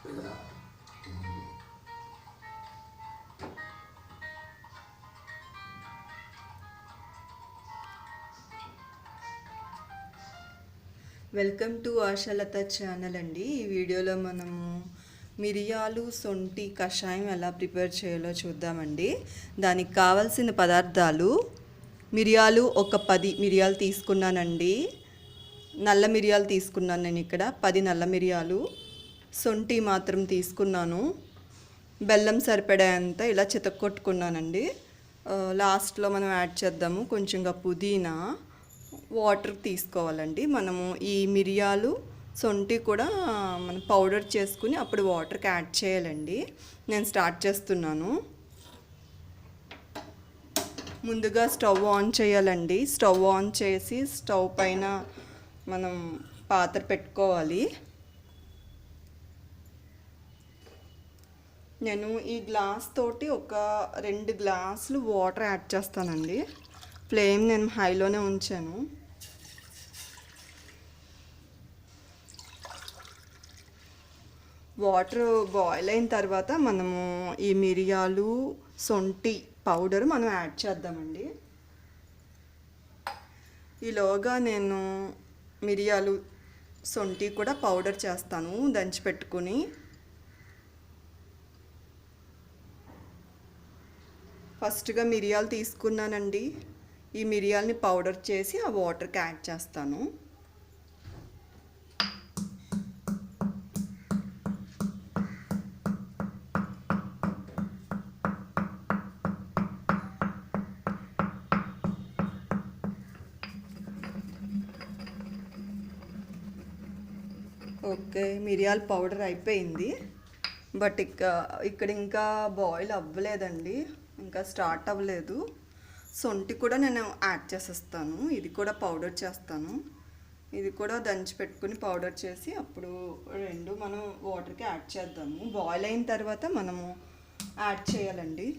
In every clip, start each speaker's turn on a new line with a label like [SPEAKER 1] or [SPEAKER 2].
[SPEAKER 1] Welcome to Ashalatha channel అండి. ఈ వీడియోలో మనము మిరియాలు సొంటి కషాయం ఎలా ప్రిపేర్ చేయాలో చూద్దామండి. దానికి కావాల్సిన పదార్థాలు: మిరియాలు ఒక 10 మిరియాలు తీసుకున్నానండి. నల్ల మిరియాలు తీసుకున్నాను నేను ఇక్కడ 10 నల్ల మిరియాలు. సొంటి మాత్రం తీసుకున్నాను. బెల్లం సరిపడేంత ఇలా చితక్కొట్టుకున్నానండి. లాస్ట్లో మనం యాడ్ చేద్దాము కొంచెంగా పుదీనా. వాటర్ తీసుకోవాలండి. మనము ఈ మిరియాలు సొంటి కూడా మనం పౌడర్ చేసుకుని అప్పుడు వాటర్కి యాడ్ చేయాలండి. నేను స్టార్ట్ చేస్తున్నాను. ముందుగా స్టవ్ ఆన్ చేయాలండి. స్టవ్ ఆన్ చేసి స్టవ్ పైన మనం పాత్ర పెట్టుకోవాలి. నేను ఈ గ్లాస్ తోటి ఒక 2 గ్లాసులు వాటర్ యాడ్ చేస్తానండి. ఫ్లేమ్ నేను హైలోనే ఉంచాను. వాటర్ బాయిల్ అయిన తర్వాత మనము ఈ మిరియాలు సొంటి పౌడర్ మనం యాడ్ చేద్దామండి. ఈలోగా నేను మిరియాలు సొంటి కూడా పౌడర్ చేస్తాను దంచి పెట్టుకుని. ఫస్ట్గా మిరియాలు తీసుకున్నానండి. ఈ మిరియాలని పౌడర్ చేసి ఆ వాటర్కి యాడ్ చేస్తాను. ఓకే, మిరియాల పౌడర్ అయిపోయింది. బట్ ఇక్కడ ఇంకా బాయిల్ అవ్వలేదండి, ఇంకా స్టార్ట్ అవ్వలేదు. సొంటి కూడా నేను యాడ్ చేసేస్తాను. ఇది కూడా పౌడర్ చేస్తాను. ఇది కూడా దంచి పెట్టుకుని పౌడర్ చేసి అప్పుడు రెండు మనం వాటర్కి యాడ్ చేద్దాము. బాయిల్ అయిన తర్వాత మనము యాడ్ చేయాలండి.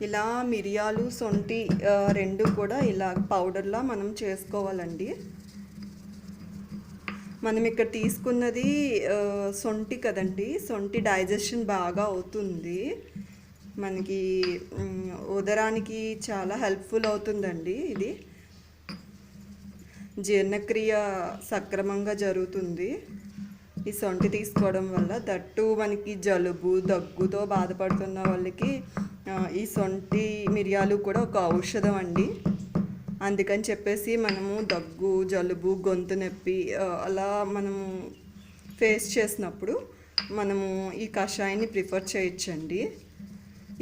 [SPEAKER 1] ఇలా మిరియాలు సొంటి రెండు కూడా ఇలా పౌడర్లా మనం చేసుకోవాలండి. మనం ఇక్కడ తీసుకున్నది సొంటి కదండి. సొంటి డైజెషన్ బాగా అవుతుంది, మనకి ఉదరానికి చాలా హెల్ప్ఫుల్ అవుతుందండి. ఇది జీర్ణక్రియ సక్రమంగా జరుగుతుంది ఈ సొంటి తీసుకోవడం వల్ల. దట్టు మనకి జలుబు దగ్గుతో బాధపడుతున్న వాళ్ళకి ఈ సొంటి మిరియాలు కూడా ఒక ఔషధం అండి. అందుకని చెప్పేసి మనము దగ్గు జలుబు గొంతు నొప్పి అలా మనము ఫేస్ చేసినప్పుడు మనము ఈ కషాయాన్ని ప్రిఫర్ చేయొచ్చండి.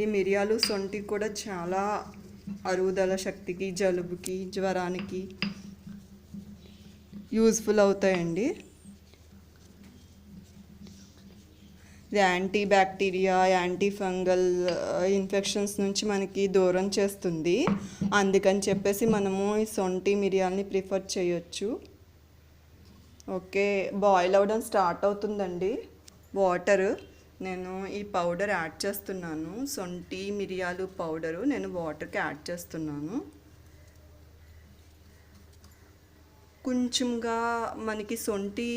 [SPEAKER 1] ఈ మిరియాలు సొంటి కూడా చాలా అరుగుదల శక్తికి జలుబుకి జ్వరానికి యూజ్ఫుల్ అవుతాయండి. ఇది anti bacteria anti fungal infections నుంచి మనకి దూరం చేస్తుంది. అందుకని చెప్పేసి మనము ఈ సొంటి మిరియాలని ప్రిఫర్ చేయొచ్చు. ఓకే, బాయిల్ అవ్వడం స్టార్ట్ అవుతుందండి వాటర్. నేను ఈ పౌడర్ యాడ్ చేస్తున్నాను. సొంటి మిరియాలు పౌడరు నేను వాటర్కి యాడ్ చేస్తున్నాను. కొంచెంగా మనకి సొంటి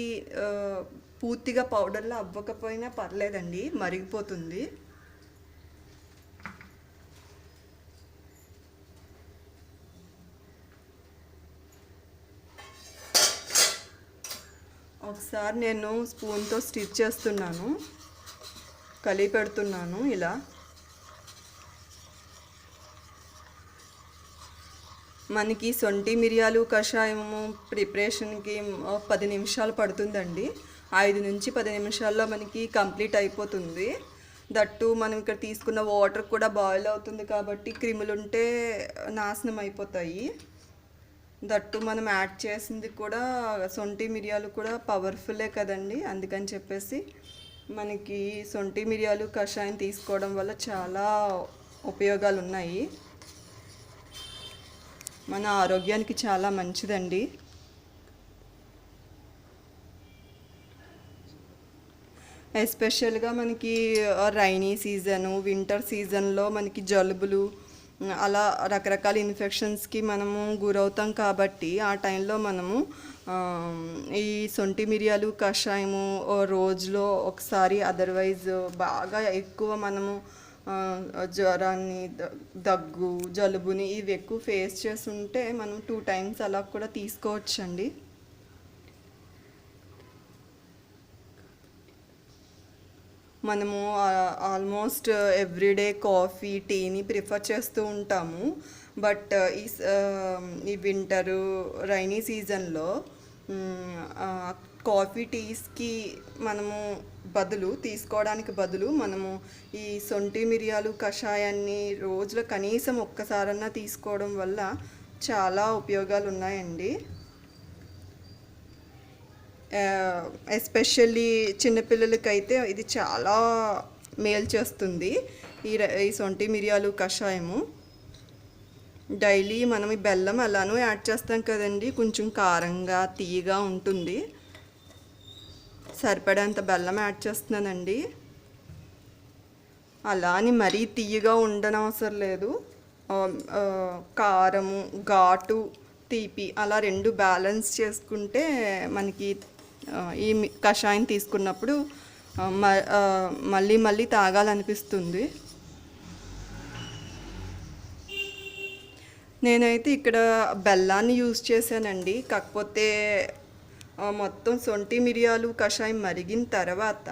[SPEAKER 1] పూర్తిగా పౌడర్లో అవ్వకపోయినా పర్లేదండి, మరిగిపోతుంది. ఒకసారి నేను స్పూన్తో స్టిచ్ చేస్తున్నాను, కలిపి పెడుతున్నాను. ఇలా మనకి సొంటి మిరియాలు కషాయము ప్రిపరేషన్కి 10 నిమిషాలు పడుతుందండి. 5 నుంచి 10 నిమిషాల్లో మనకి కంప్లీట్ అయిపోతుంది. దట్టు మనం ఇక్కడ తీసుకున్న వాటర్ కూడా బాయిల్ అవుతుంది కాబట్టి క్రిములు ఉంటే నాశనం అయిపోతాయి. దట్టు మనం యాడ్ చేసింది కూడా సొంటి మిరియాలు కూడా పవర్ఫుల్లే కదండి. అందుకని చెప్పేసి మనకి సొంటి మిరియాలు కషాయం తీసుకోవడం వల్ల చాలా ఉపయోగాలు ఉన్నాయి. మన ఆరోగ్యానికి చాలా మంచిదండి. ఎస్పెషల్గా మనకి రైనీ సీజను వింటర్ సీజన్లో మనకి జలుబులు అలా రకరకాల ఇన్ఫెక్షన్స్కి మనము గురవుతాం కాబట్టి ఆ టైంలో మనము ఆ, ఈ సొంటి మిరియాలు కషాయము రోజులో ఒకసారి అదర్వైజ్ బాగా ఎక్కువ మనము ఆ, జ్వరాన్ని దగ్గు జలుబుని ఇవి ఎక్కువ ఫేస్ చేస్తుంటే మనం 2 టైమ్స్ అలా కూడా తీసుకోవచ్చండి. మనము ఆల్మోస్ట్ ఎవ్రీడే కాఫీ టీని ప్రిఫర్ చేస్తూ ఉంటాము. బట్ ఈ వింటరు రైనీ సీజన్లో కాఫీ టీస్కి మనము తీసుకోవడానికి బదులు మనము ఈ సొంటి మిరియాలు కషాయాన్ని రోజులో కనీసం ఒక్కసారన్నా తీసుకోవడం వల్ల చాలా ఉపయోగాలు ఉన్నాయండి. ఎస్పెషల్లీ చిన్నపిల్లలకైతే ఇది చాలా మేలు చేస్తుంది. ఈ సొంటి మిరియాలు కషాయము డైలీ మనం ఈ బెల్లం అలానూ యాడ్ చేస్తాం కదండి, కొంచెం కారంగా తీయగా ఉంటుంది. సరిపడేంత బెల్లం యాడ్ చేస్తున్నానండి. అలా అని మరీ తీయగా ఉండనవసరం లేదు. కారము ఘాటు తీపి అలా రెండు బ్యాలెన్స్ చేసుకుంటే మనకి ఈ కషాయం తీసుకున్నప్పుడు మళ్ళీ మళ్ళీ తాగాలనిపిస్తుంది. నేనైతే ఇక్కడ బెల్లాన్ని యూజ్ చేశానండి. కాకపోతే మొత్తం సొంటి మిరియాలు కషాయం మరిగిన తర్వాత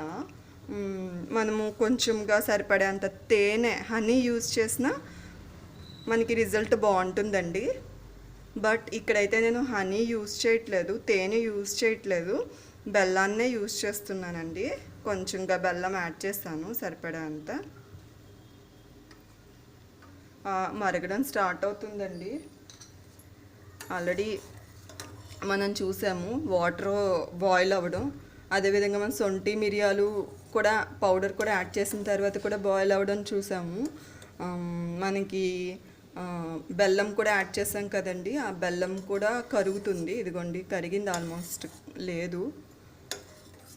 [SPEAKER 1] మనము కొంచెంగా సరిపడేంత తేనె హనీ యూజ్ చేసినా మనకి రిజల్ట్ బాగుంటుందండి. బట్ ఇక్కడైతే నేను హనీ యూజ్ చేయట్లేదు, తేనె యూజ్ చేయట్లేదు, బెల్లాన్నే యూజ్ చేస్తున్నానండి. కొంచెంగా బెల్లం యాడ్ చేస్తాను సరిపడేంత. మరగడం స్టార్ట్ అవుతుందండి. ఆల్రెడీ మనం చూసాము వాటర్ బాయిల్ అవ్వడం. అదేవిధంగా మనం సొంటి మిరియాలు కూడా పౌడర్ కూడా యాడ్ చేసిన తర్వాత కూడా బాయిల్ అవ్వడం చూసాము. మనకి బెల్లం కూడా యాడ్ చేసాం కదండి, ఆ బెల్లం కూడా కరుగుతుంది. ఇదిగోండి కరిగింది, ఆల్మోస్ట్ లేదు,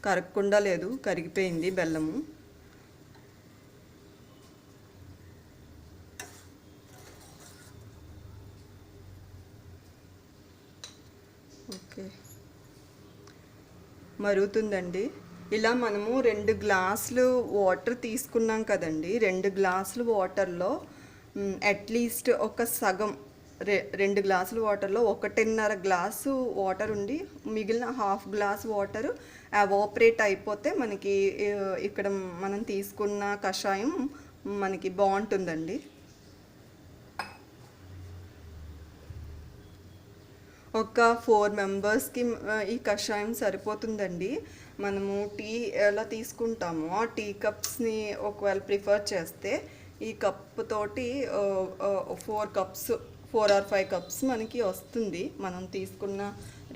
[SPEAKER 1] కరగకుండా లేదు, కరిగిపోయింది బెల్లము. ఓకే, మరుగుతుందండి. ఇలా మనము 2 గ్లాసులు వాటర్ తీసుకున్నాం కదండి, 2 గ్లాసులు వాటర్లో అట్లీస్ట్ ఒక సగం 2 గ్లాసుల వాటర్లో 1.5 గ్లాసు వాటర్ ఉండి మిగిలిన హాఫ్ గ్లాస్ వాటర్ ఎవాపరేట్ అయిపోతే మనకి ఇక్కడ మనం తీసుకున్న కషాయం మనకి బాగుంటుందండి. ఒక 4 మెంబర్స్కి ఈ కషాయం సరిపోతుందండి. మనము టీ ఎలా తీసుకుంటామో ఆ టీ కప్స్ని ఒకవేళ ప్రిఫర్ చేస్తే ఈ కప్ తోటి 4 ఆర్ 5 కప్స్ మనకి వస్తుంది. మనం తీసుకున్న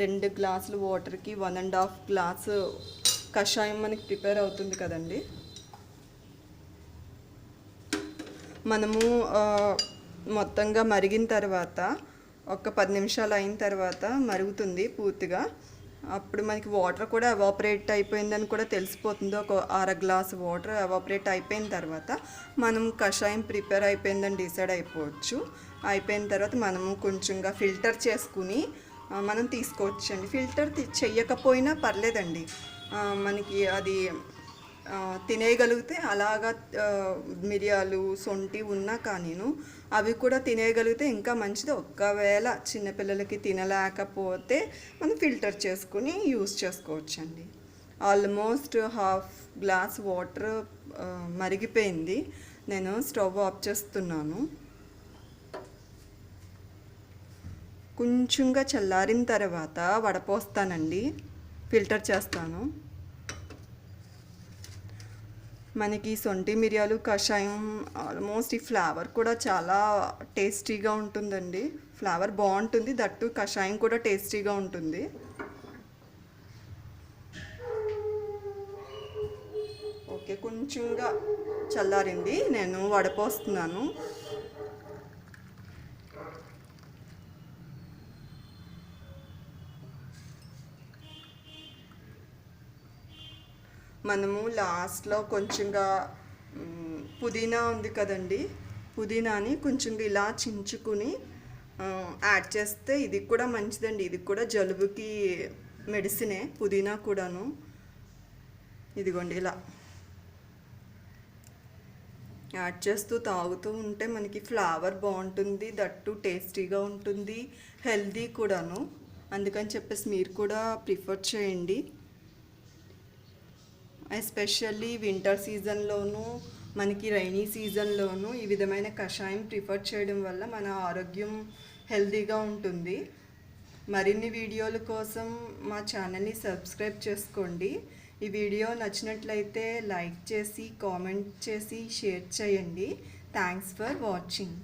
[SPEAKER 1] 2 గ్లాసులు వాటర్కి 1.5 గ్లాసు కషాయం మనకి ప్రిపేర్ అవుతుంది కదండి. మనము మొత్తంగా మరిగిన తర్వాత ఒక 10 నిమిషాలు అయిన తర్వాత మరుగుతుంది పూర్తిగా. అప్పుడు మనకి వాటర్ కూడా ఎవాపరేట్ అయిపోయిందని కూడా తెలిసిపోతుంది. ఒక 1/2 గ్లాస్ వాటర్ ఎవాపరేట్ అయిపోయిన తర్వాత మనం కషాయం ప్రిపేర్ అయిపోయిందని డిసైడ్ అయిపోవచ్చు. అయిపోయిన తర్వాత మనము కొంచెంగా ఫిల్టర్ చేసుకుని మనం తీసుకోవచ్చండి. ఫిల్టర్ చెయ్యకపోయినా పర్లేదండి, మనకి అది తినేయగలిగితే అలాగా మిరియాలు సొంటి ఉన్నా కానీను అవి కూడా తినేయగలిగితే ఇంకా మంచిది. ఒకవేళ చిన్నపిల్లలకి తినలేకపోతే మనం ఫిల్టర్ చేసుకుని యూస్ చేసుకోవచ్చండి. ఆల్మోస్ట్ హాఫ్ గ్లాస్ వాటర్ మరిగిపోయింది. నేను స్టవ్ ఆఫ్ చేస్తున్నాను. కొంచెంగా చల్లారిన తర్వాత వడపోస్తానండి, ఫిల్టర్ చేస్తాను. మనకి సొంటి మిరియాలు కషాయం ఆల్మోస్ట్ ఈ ఫ్లేవర్ కూడా చాలా టేస్టీగా ఉంటుందండి. ఫ్లేవర్ బాగుంటుంది, దట్టు కషాయం కూడా టేస్టీగా ఉంటుంది. ఓకే, కొంచెంగా చల్లారింది, నేను వడపోస్తున్నాను. మనము లాస్ట్లో కొంచెంగా పుదీనా ఉంది కదండి, పుదీనాని కొంచెంగా ఇలా చించుకుని యాడ్ చేస్తే ఇది కూడా మంచిదండి. ఇది కూడా జలుబుకి మెడిసినే, పుదీనా కూడాను. ఇదిగోండి ఇలా యాడ్ చేస్తూ తాగుతూ ఉంటే మనకి ఫ్లేవర్ బాగుంటుంది, దట్టు టేస్టీగా ఉంటుంది, హెల్దీ కూడాను. అందుకని చెప్పేసి మీరు కూడా ప్రిఫర్ చేయండి. ఎస్పెషల్లీ వింటర్ సీజన్లోనూ మనకి రైనీ సీజన్లోనూ ఈ విధమైన కషాయం ప్రిఫర్ చేయడం వల్ల మన ఆరోగ్యం హెల్తీగా ఉంటుంది. మరిన్ని వీడియోల కోసం మా ఛానల్ని సబ్స్క్రైబ్ చేసుకోండి. ఈ వీడియో నచ్చినట్లయితే లైక్ చేసి కామెంట్ చేసి షేర్ చేయండి. Thanks for watching.